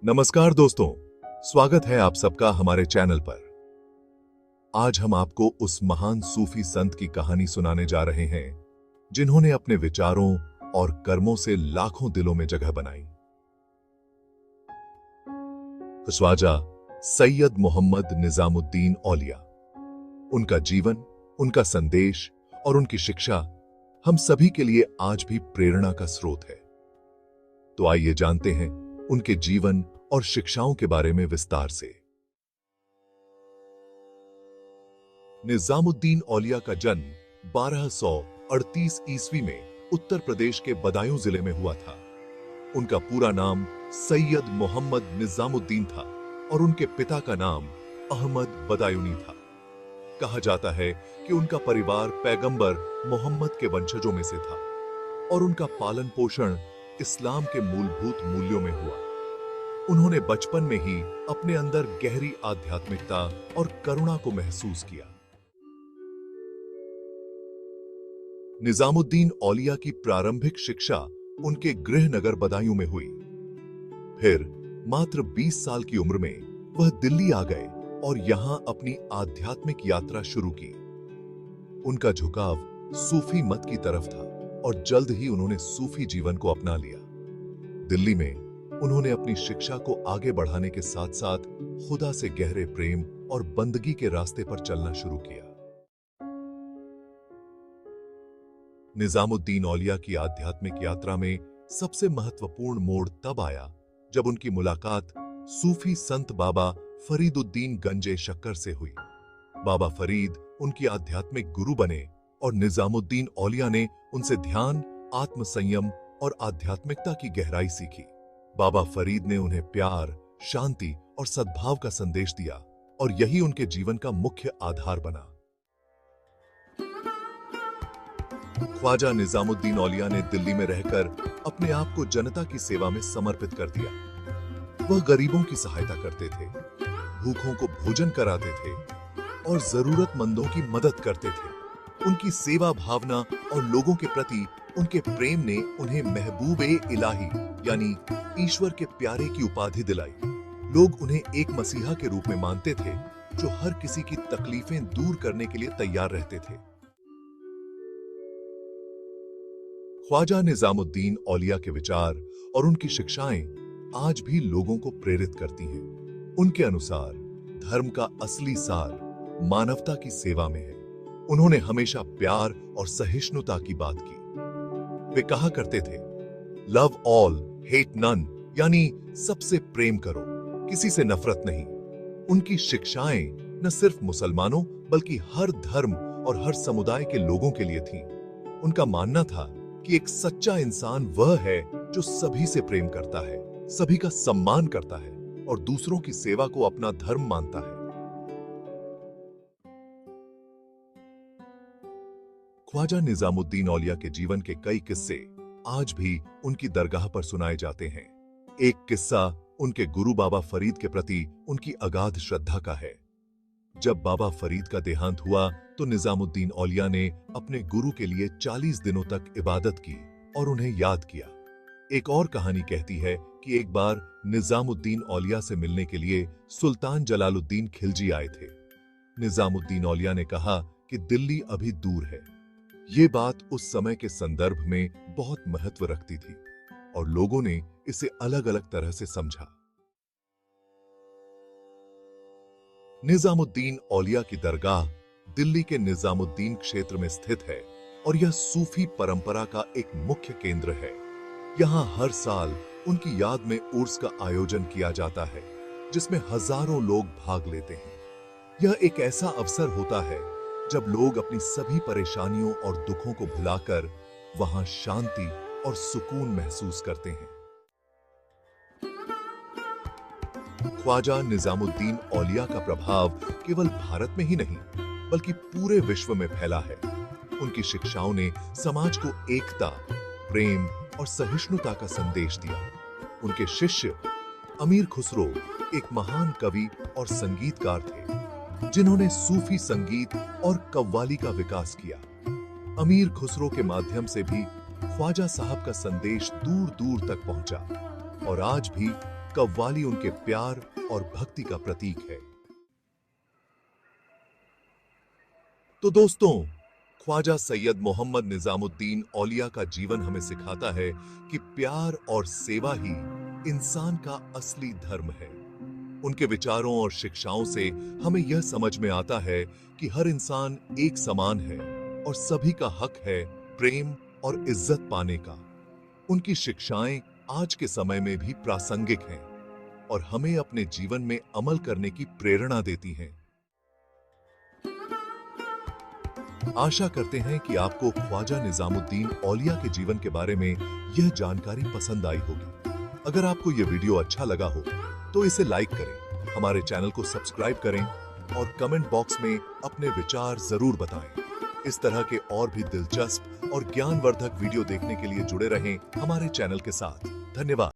नमस्कार दोस्तों, स्वागत है आप सबका हमारे चैनल पर। आज हम आपको उस महान सूफी संत की कहानी सुनाने जा रहे हैं जिन्होंने अपने विचारों और कर्मों से लाखों दिलों में जगह बनाई। ख्वाजा सैयद मोहम्मद निजामुद्दीन औलिया। उनका जीवन, उनका संदेश और उनकी शिक्षा हम सभी के लिए आज भी प्रेरणा का स्रोत है। तो आइए जानते हैं उनके जीवन और शिक्षाओं के बारे में विस्तार से। निजामुद्दीन औलिया का जन्म 1238 ईस्वी में उत्तर प्रदेश के बदायूं जिले में हुआ था। उनका पूरा नाम सैयद मोहम्मद निजामुद्दीन था और उनके पिता का नाम अहमद बदायूनी था। कहा जाता है कि उनका परिवार पैगंबर मोहम्मद के वंशजों में से था और उनका पालन पोषण इस्लाम के मूलभूत मूल्यों में हुआ। उन्होंने बचपन में ही अपने अंदर गहरी आध्यात्मिकता और करुणा को महसूस किया। निजामुद्दीन औलिया की प्रारंभिक शिक्षा उनके गृह नगर बदायूं में हुई। फिर मात्र 20 साल की उम्र में वह दिल्ली आ गए और यहां अपनी आध्यात्मिक यात्रा शुरू की। उनका झुकाव सूफी मत की तरफ था और जल्द ही उन्होंने सूफी जीवन को अपना लिया। दिल्ली में उन्होंने अपनी शिक्षा को आगे बढ़ाने के साथ साथ खुदा से गहरे प्रेम और बंदगी के रास्ते पर चलना शुरू किया। निजामुद्दीन औलिया की आध्यात्मिक यात्रा में सबसे महत्वपूर्ण मोड़ तब आया जब उनकी मुलाकात सूफी संत बाबा फरीदुद्दीन गंजे शक्कर से हुई। बाबा फरीद उनकी आध्यात्मिक गुरु बने और निजामुद्दीन औलिया ने उनसे ध्यान, आत्मसंयम और आध्यात्मिकता की गहराई सीखी। बाबा फरीद ने उन्हें प्यार, शांति और सद्भाव का संदेश दिया और यही उनके जीवन का मुख्य आधार बना। ख्वाजा निजामुद्दीन औलिया ने दिल्ली में रहकर अपने आप को जनता की सेवा में समर्पित कर दिया। वह गरीबों की सहायता करते थे, भूखों को भोजन कराते थे और जरूरतमंदों की मदद करते थे। उनकी सेवा भावना और लोगों के प्रति उनके प्रेम ने उन्हें महबूबे इलाही यानी ईश्वर के प्यारे की उपाधि दिलाई। लोग उन्हें एक मसीहा के रूप में मानते थे जो हर किसी की तकलीफें दूर करने के लिए तैयार रहते थे। ख्वाजा निजामुद्दीन औलिया के विचार और उनकी शिक्षाएं आज भी लोगों को प्रेरित करती हैं। उनके अनुसार धर्म का असली सार मानवता की सेवा में है। उन्होंने हमेशा प्यार और सहिष्णुता की बात की। वे कहा करते थे, लव ऑल हेट नन, यानी सबसे प्रेम करो, किसी से नफरत नहीं। उनकी शिक्षाएं न सिर्फ मुसलमानों बल्कि हर धर्म और हर समुदाय के लोगों के लिए थीं। उनका मानना था कि एक सच्चा इंसान वह है जो सभी से प्रेम करता है, सभी का सम्मान करता है और दूसरों की सेवा को अपना धर्म मानता है। ख्वाजा निजामुद्दीन औलिया के जीवन के कई किस्से आज भी उनकी दरगाह पर सुनाए जाते हैं। एक किस्सा उनके गुरु बाबा फरीद के प्रति उनकी अगाध श्रद्धा का है। जब बाबा फरीद का देहांत हुआ तो निजामुद्दीन औलिया ने अपने गुरु के लिए 40 दिनों तक इबादत की और उन्हें याद किया। एक और कहानी कहती है कि एक बार निजामुद्दीन औलिया से मिलने के लिए सुल्तान जलालुद्दीन खिलजी आए थे। निजामुद्दीन औलिया ने कहा कि दिल्ली अभी दूर है। ये बात उस समय के संदर्भ में बहुत महत्व रखती थी और लोगों ने इसे अलग अलग तरह से समझा। निजामुद्दीन औलिया की दरगाह दिल्ली के निजामुद्दीन क्षेत्र में स्थित है और यह सूफी परंपरा का एक मुख्य केंद्र है। यहाँ हर साल उनकी याद में उर्स का आयोजन किया जाता है जिसमें हजारों लोग भाग लेते हैं। यह एक ऐसा अवसर होता है जब लोग अपनी सभी परेशानियों और दुखों को भुलाकर वहां शांति और सुकून महसूस करते हैं। ख्वाजा निजामुद्दीन औलिया का प्रभाव केवल भारत में ही नहीं बल्कि पूरे विश्व में फैला है। उनकी शिक्षाओं ने समाज को एकता, प्रेम और सहिष्णुता का संदेश दिया। उनके शिष्य अमीर खुसरो एक महान कवि और संगीतकार थे जिन्होंने सूफी संगीत और कव्वाली का विकास किया। अमीर खुसरो के माध्यम से भी ख्वाजा साहब का संदेश दूर दूर तक पहुंचा और आज भी कव्वाली उनके प्यार और भक्ति का प्रतीक है। तो दोस्तों, ख्वाजा सैयद मोहम्मद निजामुद्दीन औलिया का जीवन हमें सिखाता है कि प्यार और सेवा ही इंसान का असली धर्म है। उनके विचारों और शिक्षाओं से हमें यह समझ में आता है कि हर इंसान एक समान है और सभी का हक है प्रेम और इज्जत पाने का। उनकी शिक्षाएं आज के समय में भी प्रासंगिक हैं और हमें अपने जीवन में अमल करने की प्रेरणा देती हैं। आशा करते हैं कि आपको ख्वाजा निजामुद्दीन औलिया के जीवन के बारे में यह जानकारी पसंद आई होगी। अगर आपको यह वीडियो अच्छा लगा हो तो इसे लाइक करें, हमारे चैनल को सब्सक्राइब करें और कमेंट बॉक्स में अपने विचार जरूर बताएं। इस तरह के और भी दिलचस्प और ज्ञानवर्धक वीडियो देखने के लिए जुड़े रहें हमारे चैनल के साथ। धन्यवाद।